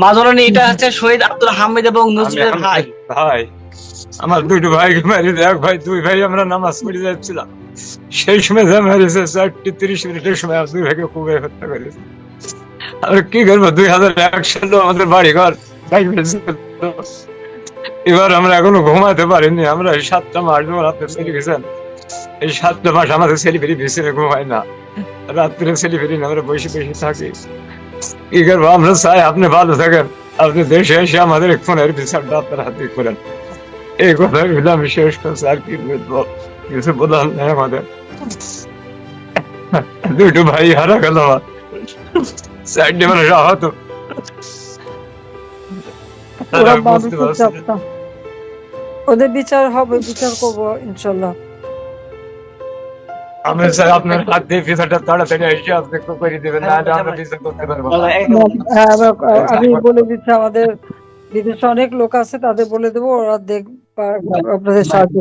মাজরণী এটা হচ্ছে শহীদ আব্দুল হামিদ এবং নজরুলের ভাই। ভাই আমার দুটো ভাইকে মারি, এক ভাই দুই ভাই আমরা নামাজ পড়ে যাচ্ছিলাম, সেই সময় যা মেরেছে 4:30 সময় দুই ভাইকে খুবই হত্যা করেছে। আর কি করবো, 2001 সালে আমাদের বাড়ি ঘর এবার আমরা এখনো ঘুমাতে পারিনি। আমরা এই 7টা মাস যখন আপনি চলে গেছেন, এই 7টা মাস আমাদের ছেলে ফিরি বিছানে ঘুমায় না, রাত্রে ছেলে ফিরি না, আমরা বসে বসে থাকি। কি করবো, আমরা চাই আপনি ভালো থাকেন, আপনি দেশে এসে আমাদের ফোনের বিচারটা আপনার হাতে করেন। এই কথা বলে আমি শেষ করছি, আর কি বলবো, কিছু বলার নেই আমাদের। দুটো ভাই হারা গেল, আমার 4টে মানুষ আহত। ওরা মানুষের চাপটা, ওদের বিচার হবে, বিচার করবো ইনশাল্লাহ। আমি চাই আপনার হাত দিয়ে বিচারটা তাড়াতাড়ি এসে আপনি করে দেবেন, না আমরা বিচার করতে পারবো না। হ্যাঁ, আমি বলে দিচ্ছি, আমাদের বিদেশে অনেক লোক আছে, তাদের বলে দেবো, ওরা দেখ আপনাদের সাহায্য